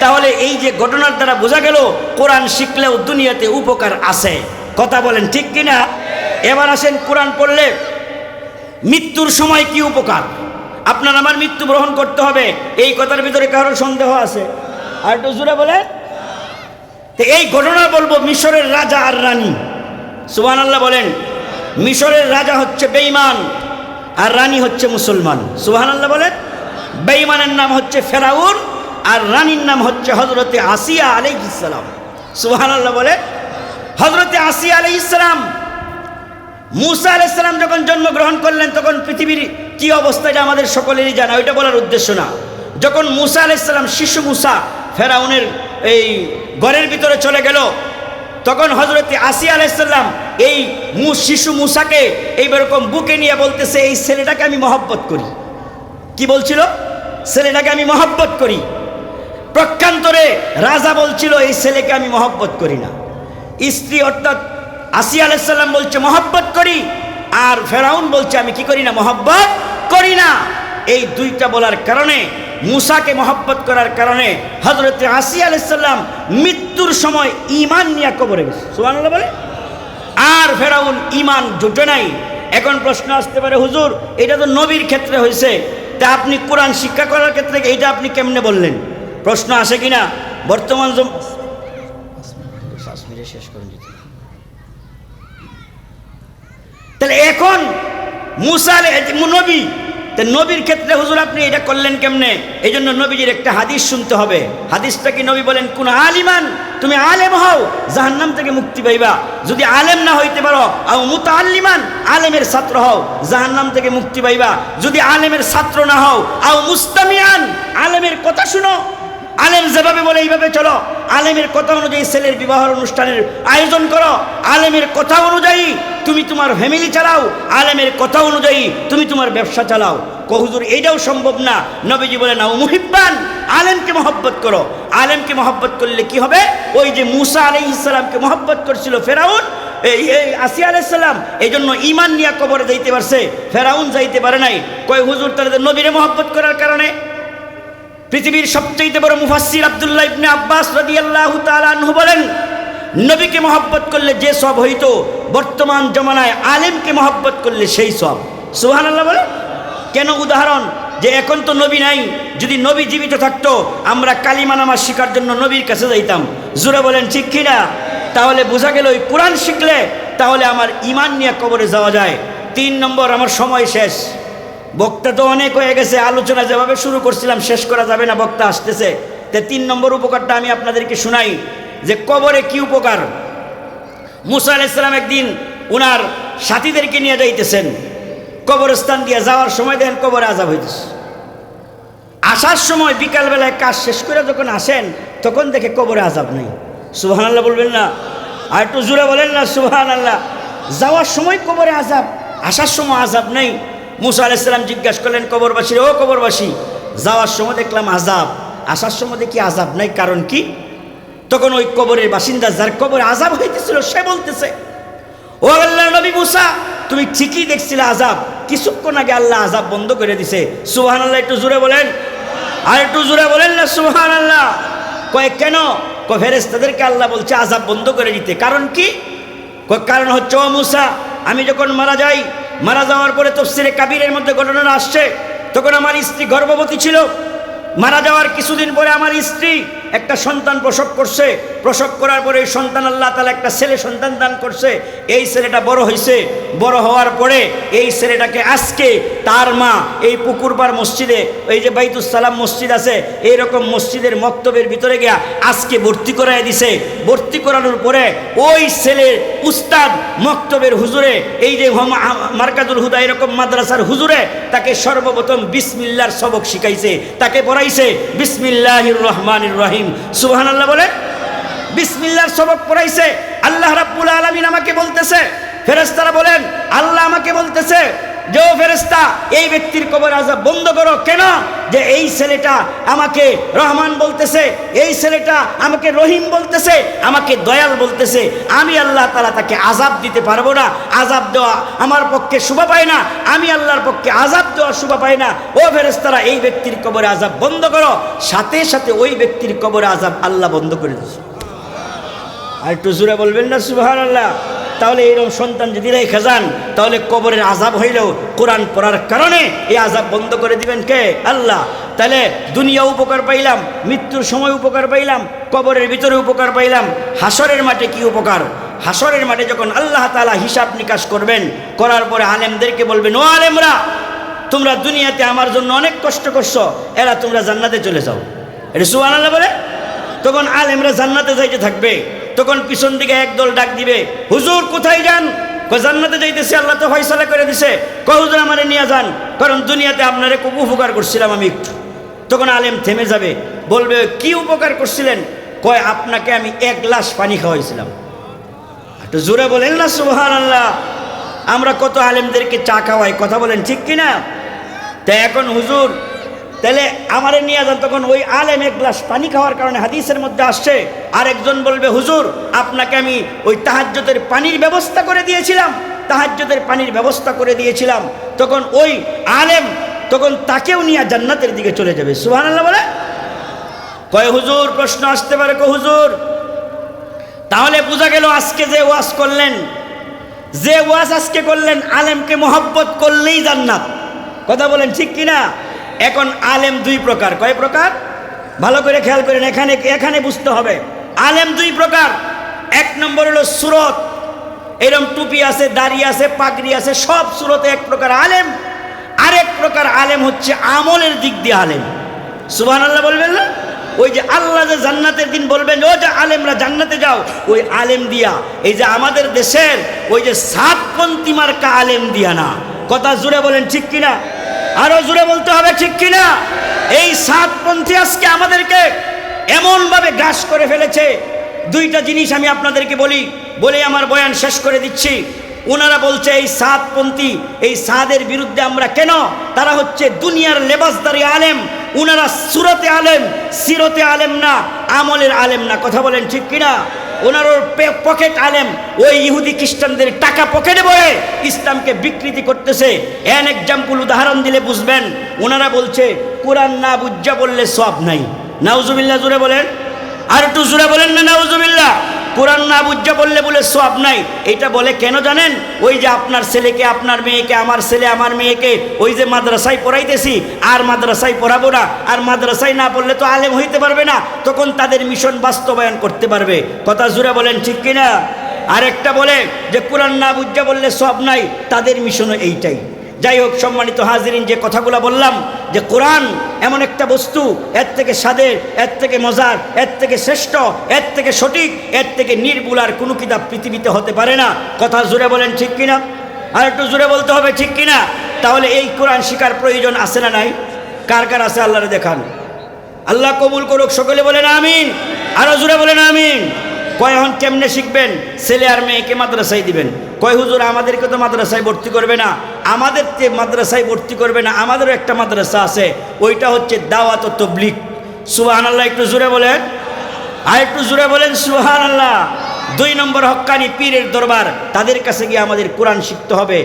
তাহলে এই যে ঘটনার দ্বারা বোঝা গেল কোরআন শিখলেও দুনিয়াতে উপকার আছে। কথা বলেন ঠিক কিনা? এবার আসেন কোরআন পড়লে মৃত্যুর সময় কি উপকার। আপনার আমার মৃত্যু গ্রহণ করতে হবে, এই কথার ভিতরে কারোর সন্দেহ আছে? আর একটু জোরে বলে। তো এই ঘটনা বলবো মিশরের রাজা আর রানী। সুবহানাল্লাহ বলেন। মিশরের রাজা হচ্ছে বেঈমান আর রানী হচ্ছে মুসলমান। সুবহানাল্লাহ বলেন। বেঈমানের নাম হচ্ছে ফেরাউন আর রানীর নাম হচ্ছে হযরতে আসিয়া আলাইহিস সালাম। সুবহানাল্লাহ বলেন। হযরতে আসিয়া আলাইহিস সালাম মুসা আলাইহিস সালাম যখন জন্মগ্রহণ করলেন তখন পৃথিবীর কি অবস্থা এটা আমাদের সকলেরই জানা, ওইটা বলার উদ্দেশ্য না। যখন মুসা আলাইহিস সালাম শিশু মুসা ফেরাউনের এই ঘরের ভিতরে চলে গেল, তখন হযরতে আসিয়া আলাইহিস সালাম এই শিশু মুসাকে এইরকম বুকে নিয়ে বলতেছে, এই ছেলেটাকে আমি মহব্বত করি। কি বলছিল? ছেলেটাকে আমি মহব্বত করি। প্রক্ষান্তরে রাজা বলছিল, এই ছেলেকে আমি মহব্বত করি না। স্ত্রী অর্থাৎ আসিয়া আলাইহিস সালাম বলছে মহব্বত করি, আর ফেরাউন বলছে আমি কি করি না, মহব্বত করি না। এই দুইটা বলার কারণে, মুসাকে মহব্বত করার কারণে হযরতে আসিয়া আলাইহিস সালাম মৃত্যুর সময় ঈমান নিয়ে কবরে গেছে। সুবহানাল্লাহ বলে। আর ফেরাউন ঈমান জোটে নাই। এখন প্রশ্ন আসতে পারে, হুজুর এটা তো নবীর ক্ষেত্রে হয়েছে, তা আপনি কোরআন শিক্ষা করার ক্ষেত্রে এইটা আপনি কেমনে বললেন? প্রশ্ন আসে কিনা? বর্তমান শেষ করেন। তাহলে এখন মুসা নবী, নবীর ক্ষেত্রে হুজুর আপনি এটা করলেন কেমনে? এই জন্য নবীজির একটা হাদিস শুনতে হবে। হাদিসটা কি? নবী বলেন, কোন আলিমান, তুমি আলেম হও জাহান্নাম থেকে মুক্তি পাইবা। যদি আলেম না হইতে পারো, আও মুতাআল্লিমান, আলেমের ছাত্র হও জাহান্নাম থেকে মুক্তি পাইবা। যদি আলেমের ছাত্র না হও, আও মুস্তামিআন, আলেমের কথা শুনো, আলেম যেভাবে বলে এইভাবে চলো। আলেমের কথা অনুযায়ী ছেলের বিবাহ অনুষ্ঠানের আয়োজন করো। আলেমের কথা অনুযায়ী তুমি তোমার ফ্যামিলি চালাও। আলেমের কথা অনুযায়ী তুমি তোমার ব্যবসা চালাও। হুজুর এইটাও সম্ভব না। নবীজি বলেন, নাও মুহিব্বান, আলেমকে মহব্বত করো। আলেমকে মহব্বত করলে কি হবে? ওই যে মুসা আলাইহিস সালামকে মহব্বত করছিল ফেরাউন, এই আসিয়া আলাইহিস সালাম, এই জন্য ঈমান নিয়ে কবরে যাইতে পারছে, ফেরাউন যাইতে পারে নাই। কয় হুজুর তাদের নবীরে মহব্বত করার কারণে। পৃথিবীর সবচেয়ে বড় মুফাসসির আব্দুল্লাহ ইবনে আব্বাস রাদিয়াল্লাহু তাআলা আনহু বলেন, নবীকে মহব্বত করলে যে সব হইতো, বর্তমান জমানায় আলেমকে মহব্বত করলে সেই সব। সুবহানাল্লাহ বলে। কেন? উদাহরণ, যে এখন তো নবী নাই, যদি নবী জীবিত থাকতো আমরা কালিমা নামাজ শেখার জন্য নবীর কাছে যাইতাম। জোরে বলেন ঠিক কিনা? তাহলে বোঝা গেল ওই কোরআন শিখলে তাহলে আমার ঈমান নিয়ে কবরে যাওয়া যায়। 3 নম্বর, আমার সময় শেষ। বক্তা তো অনেক হয়ে গেছে, আলোচনা যেভাবে শুরু করছিলাম শেষ করা যাবে না, বক্তা আসতেছে। তো 3 নম্বর উপকারটা আমি আপনাদেরকে শোনাই, যে কবরে কি উপকার। মুসা আলাইহিস সালাম একদিন ওনার সাথীদেরকে নিয়ে যাইতেছেন কবরস্থান দিয়ে, যাওয়ার সময় দেখেন কবরে আযাব হইতেছে। আসার সময় বিকালবেলায় কাজ শেষ করে যখন আসেন তখন দেখে কবরে আযাব নেই। সুবহানাল্লাহ বলবেন না? আর একটু জোরে বলেন না সুবহানাল্লাহ। যাওয়ার সময় কবরে আযাব, আসার সময় আযাব নেই। মুসা আলাইহিস সালাম জিজ্ঞাসা করলেন কবরবাসী, ও কবরবাসী, যাওয়ার সময় দেখলাম আযাব, আসার সময় দেখি আযাব নাই, কারণ কি? তখন ওই কবরের বাসিন্দা, যার কবরে আযাব হইতেছিল, সে বলতেছে, ও আল্লাহর নবী মুসা, তুমি ঠিকই দেখছিলে আযাব, কিছুক্ষণ আগে আল্লাহ আযাব বন্ধ করে দিছে। সুবহানাল্লাহ একটু জোরে বলেন, আর একটু জোরে বলেন না সুবহানাল্লাহ। কয় কেন? কয় ফেরেশতাদেরকে আল্লাহ বলছে আযাব বন্ধ করে দিতে। কারণ কি? কয় কারণ হচ্ছে, ও মুসা, আমি যখন মারা যাই, মারা যাওয়ার পরে তাফসীরে কাবীরের মধ্যে ঘটনা আসছে, তখন আমার স্ত্রী গর্ভবতী ছিল। মারা যাওয়ার কিছুদিন পরে আমার স্ত্রী একটা সন্তান প্রসব করছে। প্রসব করার পরে এই সন্তান আল্লাহ তাআলা একটা ছেলে সন্তান দান করছে। এই ছেলেটা বড় হয়েছে, বড় হওয়ার পরে এই ছেলেটাকে আজকে তার মা এই পুকুরপার মসজিদে, এই যে বাইতুস সালাম মসজিদ আছে, এইরকম মসজিদের মক্তবের ভিতরে গিয়া আজকে ভর্তি করায় দিছে। ভর্তি করানোর পরে ওই ছেলের উস্তাদ মক্তবের হুজুরে, এই যে মার্কাজুল হুদা এরকম মাদ্রাসার হুজুরে তাকে সর্বপ্রথম বিসমিল্লাহর সবক শিখাইছে, তাকে পড়াইছে বিসমিল্লাহির রহমানির রহিম। সুবহানাল্লাহ বলে বিসমিল্লাহর সবক পড়াইছে। আল্লাহ রাব্বুল আলামিন আমাকে বলতেছে, ফেরেশতারা বলেন আল্লাহ আমাকে বলতেছে যে ও ফেরেশতা, এই ব্যক্তির কবর আযাব বন্ধ করো। কেন? যে এই ছেলেটা আমাকে রহমান বলতেছে, এই ছেলেটা আমাকে রহিম বলতেছে, আমাকে দয়াল বলতেছে। আমি আল্লাহ তাআলা তাকে আযাব দিতে পারবো না, আযাব দেওয়া আমার পক্ষে শোভা পায় না, আমি আল্লাহর পক্ষে আযাব দেওয়া শোভা পায় না। ও ফেরেশতারা, এই ব্যক্তির কবরে আযাব বন্ধ করো। সাথে সাথে ওই ব্যক্তির কবরে আযাব আল্লাহ বন্ধ করে দিয়েছে। আর একটু জোরে বলবেন না সুবহানাল্লাহ? তাহলে এইরকম সন্তান যদি রেখে যান, তাহলে কবরের আযাব হইলেও কোরআন পড়ার কারণে এই আযাব বন্ধ করে দিবেন কে? আল্লাহ। তাহলে দুনিয়া উপকার পাইলাম, মৃত্যুর সময় উপকার পাইলাম, কবরের ভিতরে উপকার পাইলাম, হাসরের মাঠে কি উপকার? হাসরের মাঠে যখন আল্লাহ তাআলা হিসাব নিকাশ করবেন, করার পরে আলেমদেরকে বলবেন, ও আলেমরা, তোমরা দুনিয়াতে আমার জন্য অনেক কষ্ট করছো, এরা তোমরা জান্নাতে চলে যাও। এটা সুবহানাল্লাহ বলে। তখন আলেমরা জান্নাতে যাইতে থাকবে। তখন পিছন দিকে একদল ডাক দিবে, হুজুর কোথায় যান? জান্নাতে যাইতেছে, আল্লাহ তো ফয়সালা করে দিছে। হুজুর আমারে নিয়ে যান, কারণ দুনিয়াতে আপনারে খুব উপকার করছিলাম আমি একটু। তখন আলেম থেমে যাবে, বলবে কি উপকার করছিলেন? কয় আপনাকে আমি 1 গ্লাস পানি খাওয়াইছিলাম। একটু জোরে বলেন না সুবহানাল্লাহ। আমরা কত আলেমদেরকে চা খাওয়াই, কথা বলেন ঠিক কিনা? তাই এখন হুজুর তাহলে আমারে নিয়ে যান। তখন ওই আলেম 1 গ্লাস পানি খাওয়ার কারণে হাদিসের মধ্যে আসছে, আরেকজন বলবে হুজুর আপনাকে আমি ওই তাহাজ্জুদের পানির ব্যবস্থা করে দিয়েছিলাম, তাহাজ্জুদের পানির ব্যবস্থা করে দিয়েছিলাম। তখন ওই আলেম তখন তাকেও নিয়ে জান্নাতের দিকে চলে যাবে। সুবহানাল্লাহ বলে। কয় হুজুর প্রশ্ন আসতে পারে, কয় হুজুর তাহলে বোঝা গেল আজকে যে ওয়াজ করলেন, যে ওয়াজ আজকে করলেন, আলেমকে মহব্বত করলেই জান্নাত। কথা বলেন ঠিক কিনা? এখন আলেম 2 প্রকার। কয় প্রকার? ভালো করে খেয়াল করেন, এখানে বুঝতে হবে। আলেম 2 প্রকার। 1 নম্বর হলো সুরত, এরকম টুপি আছে, দাড়ি আছে, পাগড়ি আছে, সব সুরতে এক প্রকার আলেম। আরেক প্রকার আলেম হচ্ছে আমলের দিক দিয়ে আলেম। সুবহানাল্লাহ বলবেন না? ওই যে আল্লাহ যে জান্নাতের দিন বলবেন ও যে আলেমরা জান্নাতে যাও, ওই আলেম দিয়া। এই যে আমাদের দেশের ওই যে সাতপন্থী মার্কা আলেম দিয়া না। কথা জুড়ে বলেন ঠিক কিনা? আরো জোরে বলতে হবে ঠিক কিনা? এই সাতপন্থী আজকে আমাদেরকে এমনভাবে গ্রাস করে ফেলেছে। 2টা জিনিস আমি আপনাদেরকে বলে আমার বয়ান শেষ করে দিচ্ছি। ওনারা বলছে এই সাতপন্থী, এই সাদের বিরুদ্ধে আমরা কেন? তারা হচ্ছে দুনিয়ার লেবাসদারি আলেম। ওনারা সুরতে আলেম, সিরতে আলেম না, আমলের আলেম না। কথা বলেন ঠিক কিনা? ওনার পকেট আলেম, ওই ইহুদি খ্রিস্টানদের টাকা পকেটে বয়ে ইসলামকে বিকৃতি করতেছে। এন এক্সাম্পল উদাহরণ দিলে বুঝবেন। ওনারা বলছে কোরআন না বুঝা বললে সওয়াব নাই। নাউজুবিল্লাহ জোরে বলেন, আর একটু জোরে বলেন না নাউজুবিল্লাহ। কোরআন না বুঝা বললে বলে সওয়াব নাই। এটা বলে কেন জানেন? ওই যে আপনার ছেলেকে, আপনার মেয়েকে, আমার ছেলে আমার মেয়েকে ওই যে মাদ্রাসায় পড়াইতেছি, আর মাদ্রাসায় পড়াবো না, আর মাদ্রাসায় না পড়লে তো আলেম হইতে পারবে না, তখন তাদের মিশন বাস্তবায়ন করতে পারবে। কথা জোরে বলেন ঠিক কিনা? আরেকটা বলে যে কোরআন না বুঝা বললে সওয়াব নাই, তাদের মিশনও এইটাই। যাই হোক সম্মানিত হাজিরিন, যে কথাগুলো বললাম যে কোরআন এমন একটা বস্তু, এর থেকে স্বাদের, এর থেকে মজার, এর থেকে শ্রেষ্ঠ, এর থেকে সঠিক, এর থেকে নির্ভুল আর কোনো কিতাব পৃথিবীতে হতে পারে না। কথা জোরে বলেন ঠিক কিনা? আর একটু জোরে বলতে হবে ঠিক কিনা? তাহলে এই কোরআন শিকার প্রয়োজন আছে না নাই? কার কার আছে আল্লাহরে দেখান। আল্লাহ কবুল করুক, সকলে বলেন আমিন। আরো জোরে বলেন আমিন। কয় এখন কেমনে শিখবেন? ছেলে আর মেয়েকে মাদ্রাসায় দিবেন। কয় হুজুর আমাদেরকে তো মাদ্রাসায় ভর্তি করবে না, আমাদের মাদ্রাসায় ভর্তি করবে না, আমাদেরও একটা মাদ্রাসা আছে, ওইটা হচ্ছে দাওয়াত ও তাবলীগ। সুবহানাল্লাহ একটু জোরে বলেন, আর একটু জোরে বলেন সুবহানাল্লাহ। 2 নম্বর হক্কানি পীরের দরবার, তাদের কাছে গিয়ে আমাদের কোরআন শিখতে হবে।